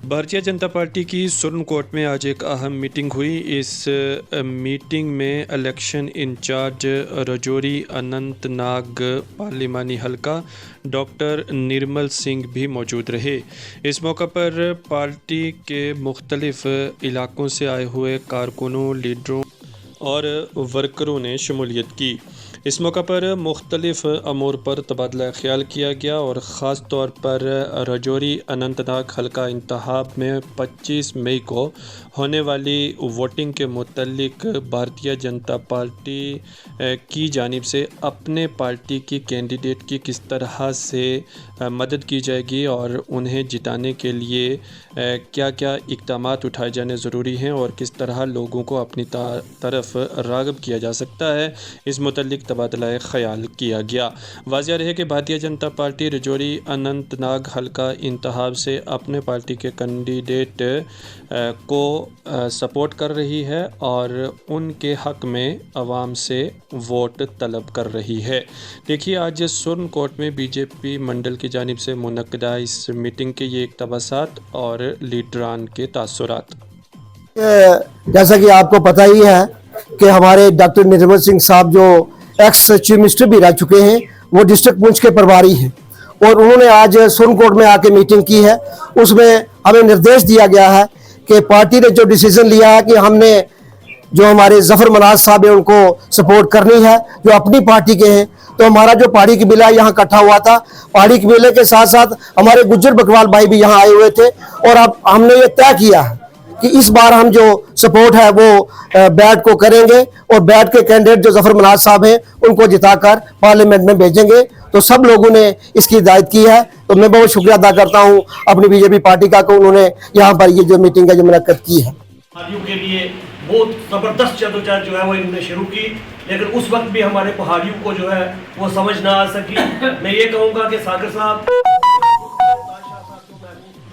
Bharatiya Janata party की सुरनकोट में आज एक अहम मीटिंग हुई। इस मीटिंग में इलेक्शन इंचार्ज रजौरी अनंतनाग पार्लिमानी हलका डॉक्टर निर्मल सिंह भी मौजूद रहे। इस मौका पर पार्टी के मुख्तलिफ इलाकों से आए हुए कारकुनों, लीडरों और वर्करों ने शमूलियत की। इस मौका पर मुख्तलिफ अमूर पर तबादला ख्याल किया गया और ख़ास तौर पर रजौरी अनंतनाग हल्का इंतखाब में 25 मई को होने वाली वोटिंग के मुतल्लिक भारतीय जनता पार्टी की जानिब से अपने पार्टी की कैंडिडेट की किस तरह से मदद की जाएगी और उन्हें जिताने के लिए क्या क्या इक़दामात उठाए जाने ज़रूरी हैं और किस तरह लोगों को अपनी तरफ राग़िब किया जा सकता है, इस मुतल्लिक तबादला ख़याल किया गया। वाज़िह रहे कि भारतीय जनता पार्टी रजौरी अनंतनाग हल्का इंतखाब से अपने पार्टी के कैंडिडेट को सपोर्ट कर रही है और उनके हक़ में अवाम से वोट तलब कर रही है। देखिए, आज सुरनकोट में बीजेपी मंडल की जानिब से मुनक्किदा इस मीटिंग के ये इक़्तिबासात और लीडरान के तासुरात। जैसा कि आपको पता ही है कि हमारे डॉक्टर निर्मल सिंह साहब जो एक्स चीफ मिनिस्टर भी रह चुके हैं, वो डिस्ट्रिक्ट पुंछ के प्रभारी हैं और उन्होंने आज सुरनकोट में आके मीटिंग की है। उसमें हमें निर्देश दिया गया है कि पार्टी ने जो डिसीजन लिया है कि हमने जो हमारे जफर मनाज साहब है उनको सपोर्ट करनी है, जो अपनी पार्टी के हैं। तो हमारा जो पहाड़ी कबीला यहाँ इकट्ठा हुआ था, पहाड़ी कबीले के साथ साथ हमारे गुज्जर बकवाल भाई भी यहाँ आए हुए थे और अब हमने ये तय किया है कि इस बार हम जो सपोर्ट है वो बैट को करेंगे और बैट के कैंडिडेट जो जफर मनाज साहब हैं उनको जिताकर पार्लियामेंट में भेजेंगे। तो सब लोगों ने इसकी हिदायत की है, तो मैं बहुत शुक्रिया अदा करता हूँ अपनी बीजेपी पार्टी का कि उन्होंने यहाँ पर ये जो मीटिंग है जो मुनक्किद की है। पहाड़ियों के लिए बहुत ज़बरदस्त जदोजहद जो है वो इन्होंने शुरू की, लेकिन उस वक्त भी हमारे पहाड़ियों को जो है वो समझ ना आ सकी। मैं ये कहूँगा कि सागर साहब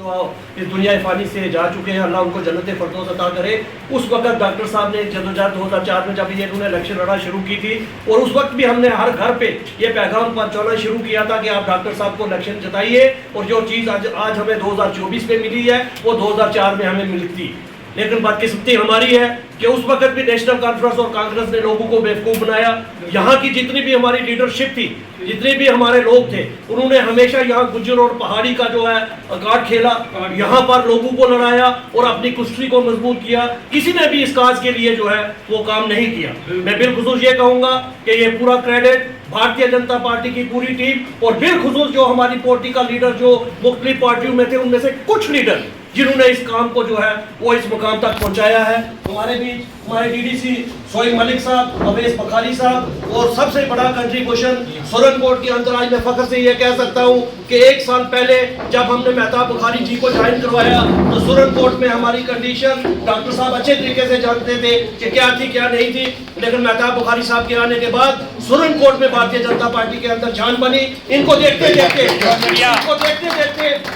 जो इस दुनिया फ़ानी से जा चुके हैं, अल्लाह उनको जन्नत फ़िरदौस अता करे। उस वक्त डॉक्टर साहब ने जदोजहद 2004 में जब ये उन्होंने इलेक्शन लड़ा शुरू की थी और उस वक्त भी हमने हर घर पे ये पैगाम पहुंचाना शुरू किया था कि आप डॉक्टर साहब को इलेक्शन जिताइए और जो चीज़ आज हमें 2024 में मिली है वो 2004 में हमें मिली थी। लेकिन बदकिस्मती हमारी है कि उस वक्त भी नेशनल कॉन्फ्रेंस और कांग्रेस ने लोगों को बेवकूफ़ बनाया। यहाँ की जितनी भी हमारी लीडरशिप थी, जितने भी हमारे लोग थे, उन्होंने हमेशा यहाँ गुज्जर और पहाड़ी का जो है कार्ड खेला, यहाँ पर लोगों को लड़ाया और अपनी कुश्ती को मजबूत किया। किसी ने भी इस काज के लिए जो है वो काम नहीं किया। मैं बिलखुसूस ये कहूँगा कि ये पूरा क्रेडिट भारतीय जनता पार्टी की पूरी टीम और बिलखुसूस जो हमारी पॉलिटिकल लीडर जो मुख्तलिफ पार्टियों में थे उनमें से कुछ लीडर जिन्होंने इस काम को जो है वो इस मुकाम तक पहुंचाया है। हमारे बीच हमारे डीडीसी सोहेल मलिक साहब, अवैस बखारी साहब और सबसे बड़ा कंट्रीब्यूशन सुरनकोट के अंदर आज मैं फख्र से ये कह सकता हूँ कि 1 साल पहले जब हमने मेहताब बुखारी जी को ज्वाइन करवाया तो सुरनकोट में हमारी कंडीशन डॉक्टर साहब अच्छे तरीके से जानते थे कि क्या थी क्या नहीं थी, लेकिन मेहताब बुखारी साहब के आने के बाद सुरनकोट में भारतीय जनता पार्टी के अंदर जान बनी। इनको देखते देखते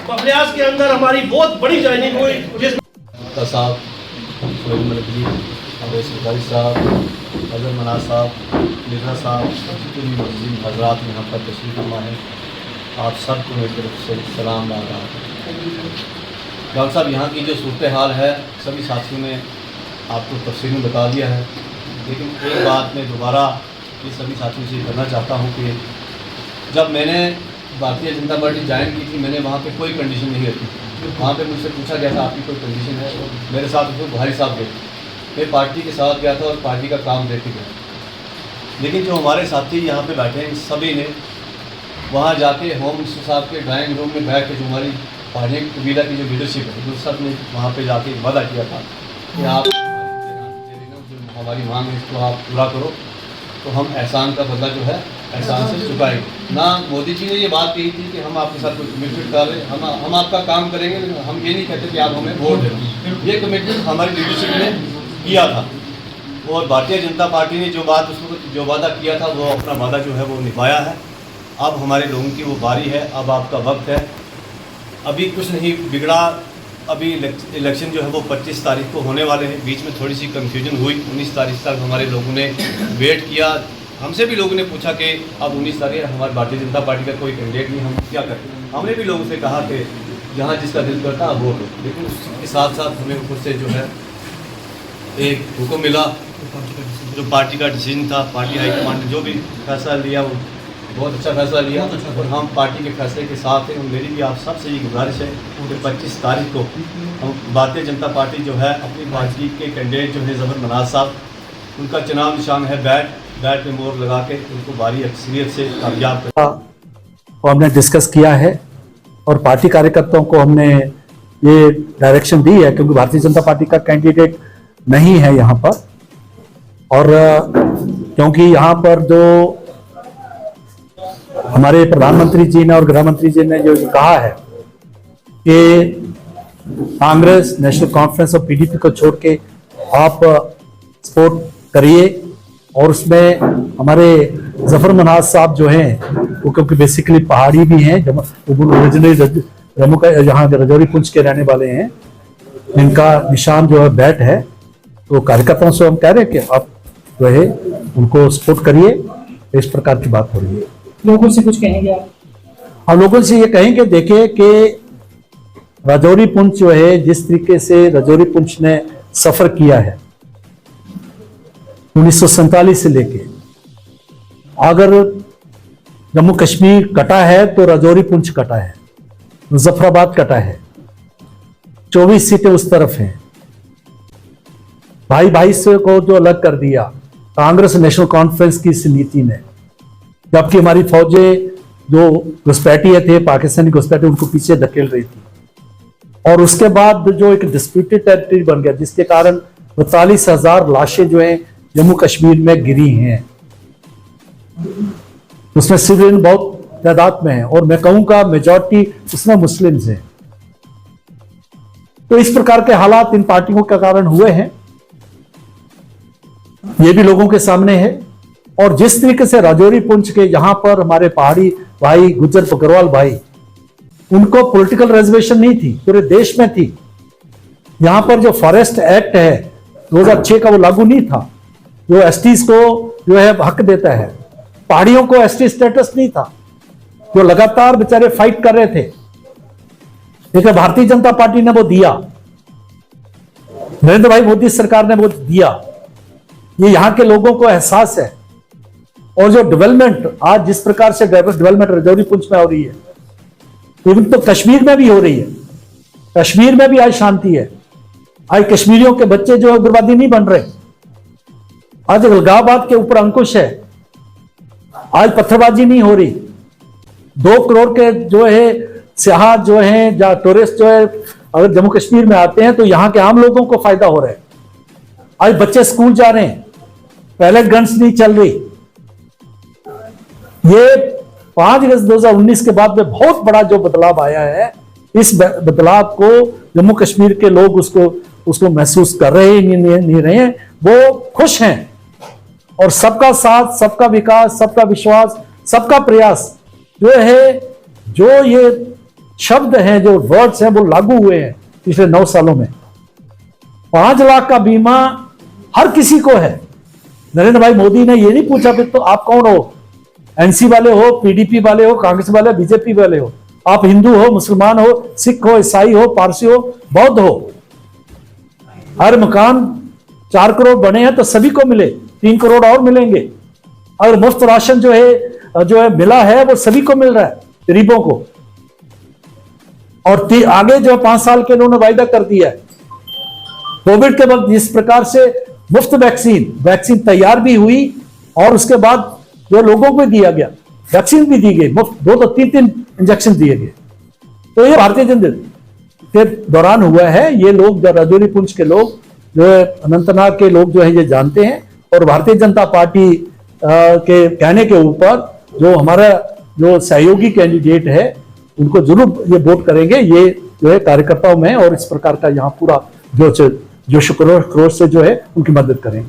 बबलियास के अंदर हमारी बहुत बड़ी ज्वाइनिंग हुई, जिसमें साहब, सोहेल मलिक जी, अवैस बखारी साहब, अजहर मनाज साहब, मिर्जा साहब, जितने भी हजरात यहाँ पर तशरीफ़ फरमा है, आप सबको मेरी तरफ से सलाम डाल रहा हूँ। डॉक्टर साहब, यहाँ की जो सूरत हाल है सभी साथियों ने आपको तफसील में बता दिया है, लेकिन एक बात मैं दोबारा ये सभी साथियों से करना चाहता हूँ कि जब मैंने भारतीय जनता पार्टी ज्वाइन की थी, मैंने वहाँ पे कोई कंडीशन नहीं रखी। वहाँ पे मुझसे पूछा गया था आपकी कोई कंडीशन है, और मेरे साथ उसमें बुखारी साहब गए, मैं पार्टी के साथ गया था और पार्टी का काम देख के गया। लेकिन जो हमारे साथी यहाँ पे बैठे हैं सभी ने वहाँ जाके होम मिनिस्टर साहब के ड्राइंग रूम में बैठ के जो हमारी पहाड़ी कबीला की जो लीडरशिप है जो सब ने वहाँ पे जाके वादा किया था कि आप जो हमारी मांग है इसको आप पूरा करो, तो हम एहसान का बदला जो है एहसान से चुकाएंगे। ना मोदी जी ने ये बात कही थी कि हम आपके साथ कोई कमिटमेंट कर रहे हैं, हम आपका काम करेंगे, लेकिन हम ये नहीं कहते कि आप हमें वोट दें। ये कमिटमेंट हमारी लीडरशिप ने किया था और भारतीय जनता पार्टी ने जो वादा किया था वो अपना वादा जो है वो निभाया है। अब हमारे लोगों की वो बारी है, अब आपका वक्त है, अभी कुछ नहीं बिगड़ा। अभी इलेक्शन जो है वो 25 तारीख को होने वाले हैं। बीच में थोड़ी सी कन्फ्यूजन हुई, 19 तारीख तक हमारे लोगों ने वेट किया। हमसे भी लोगों ने पूछा कि अब 19 तारीख हमारी भारतीय जनता पार्टी का कोई कैंडिडेट नहीं, हम क्या करें। हमने भी लोगों से कहा कि जहाँ जिसका दिल करता है वोट हो। लेकिन उसके साथ साथ हमें ऊपर से जो है एक हुक्म मिला, जो पार्टी का डिसीजन था, पार्टी हाईकमान ने जो भी फैसला लिया वो बहुत अच्छा फैसला लिया और हम पार्टी के फैसले के साथ हैं। और मेरी भी आप सबसे ये गुजारिश है कि 25 तारीख को हम भारतीय जनता पार्टी जो है अपनी पार्टी के कैंडिडेट जो है ज़फ़र मनाज़ साहब, उनका चुनाव निशान है बैट में मोहर लगा के उनको भारी अक्सरियत से कामयाब कर को हमने डिस्कस किया है और पार्टी कार्यकर्ताओं को हमने ये डायरेक्शन दी है, क्योंकि भारतीय जनता पार्टी का कैंडिडेट नहीं है यहाँ पर। और क्योंकि यहाँ पर जो हमारे प्रधानमंत्री जी ने और गृह मंत्री जी ने जो कहा है कि कांग्रेस, नेशनल कॉन्फ्रेंस और पीडीपी को छोड़ के आप सपोर्ट करिए, और उसमें हमारे ज़फ़र मनाज़ साहब जो हैं वो क्योंकि बेसिकली पहाड़ी भी हैं, ओरिजिनली जम्मू का यहाँ रजौरी पुंछ के रहने वाले हैं, इनका निशान जो है बैट है। तो कार्यकर्ताओं से हम कह रहे हैं कि आप जो है उनको सपोर्ट करिए। इस प्रकार की बात हो रही है। लोगों से कुछ कहेंगे आप? हम लोगों से ये कहेंगे, देखिए कि रजौरी पुंछ जो है, जिस तरीके से रजौरी पुंछ ने सफर किया है 1947 से लेके, अगर जम्मू कश्मीर कटा है तो रजौरी पुंछ कटा है, मुजफ्फराबाद कटा है, 24 सीटें उस तरफ हैं। भाई भाई से को जो अलग कर दिया कांग्रेस नेशनल कॉन्फ्रेंस की इस नीति ने, जबकि हमारी फौजें जो घुसपैठिए थे, पाकिस्तानी घुसपैठिए, उनको पीछे धकेल रही थी। और उसके बाद जो एक डिस्प्यूटेड टेरिटरी बन गया, जिसके कारण 42,000 लाशें जो हैं जम्मू कश्मीर में गिरी हैं, उसमें सिविलियन बहुत तादाद में है, और मैं कहूंगा मेजॉरिटी उसमें मुस्लिम्स हैं। तो इस प्रकार के हालात इन पार्टियों के कारण हुए हैं, ये भी लोगों के सामने है। और जिस तरीके से राजौरी पुंछ के यहां पर हमारे पहाड़ी भाई, गुज्जर बकरवाल भाई, उनको पॉलिटिकल रिजर्वेशन नहीं थी, पूरे देश में थी। यहां पर जो फॉरेस्ट एक्ट है 2006 का, वो लागू नहीं था, जो एसटीज को जो है हक देता है। पहाड़ियों को एसटी स्टेटस नहीं था, जो लगातार बेचारे फाइट कर रहे थे, लेकिन भारतीय जनता पार्टी ने वो दिया, नरेंद्र भाई मोदी सरकार ने वो दिया। ये यहां के लोगों को एहसास है। और जो डेवलपमेंट आज जिस प्रकार से डेवलपमेंट रजौरी पुंछ में हो रही है, इवन तो कश्मीर में भी हो रही है। कश्मीर में भी आज शांति है। आज कश्मीरियों के बच्चे जो है उग्रवादी नहीं बन रहे। आज अलगाववाद के ऊपर अंकुश है। आज पत्थरबाजी नहीं हो रही। 2 करोड़ के जो है सियाह जो है, या टूरिस्ट जो है, अगर जम्मू कश्मीर में आते हैं तो यहाँ के आम लोगों को फायदा हो रहा है। आज बच्चे स्कूल जा रहे हैं, पहले गन्स नहीं चल रही। ये 5 अगस्त 2019 के बाद में बहुत बड़ा जो बदलाव आया है, इस बदलाव को जम्मू कश्मीर के लोग उसको महसूस कर रहे हैं, नहीं रहे हैं, वो खुश हैं। और सबका साथ, सबका विकास, सबका विश्वास, सबका प्रयास जो है, जो ये शब्द हैं, जो वर्ड्स हैं, वो लागू हुए हैं पिछले 9 सालों में। 5 लाख का बीमा हर किसी को है। नरेंद्र भाई मोदी ने ये नहीं पूछा फिर तो आप कौन हो, एनसी वाले हो, पीडीपी वाले हो, कांग्रेस वाले, बीजेपी वाले हो, आप हिंदू हो, मुसलमान हो, सिख हो, ईसाई हो, पारसी हो, बौद्ध हो। हर मकान 4 करोड़ बने हैं तो सभी को मिले, 3 करोड़ और मिलेंगे। अगर मुफ्त राशन जो है मिला है, वो सभी को मिल रहा है, गरीबों को। और आगे जो 5 साल के उन्होंने वायदा कर दिया है। कोविड के वक्त जिस प्रकार से मुफ्त वैक्सीन तैयार भी हुई और उसके बाद जो लोगों को दिया गया, वैक्सीन भी दी गई मुफ्त, 2 तो 3 इंजेक्शन दिए गए। तो ये भारतीय जनता के दौरान हुआ है। ये लोग, रजौरी पुंछ के लोग जो है, अनंतनाग के लोग जो है, ये जानते हैं। और भारतीय जनता पार्टी के कहने के ऊपर जो हमारा जो सहयोगी कैंडिडेट है, उनको जरूर ये वोट करेंगे। ये जो है कार्यकर्ताओं में, और इस प्रकार का यहाँ पूरा जो शुक्र से जो है उनकी मदद करेंगे।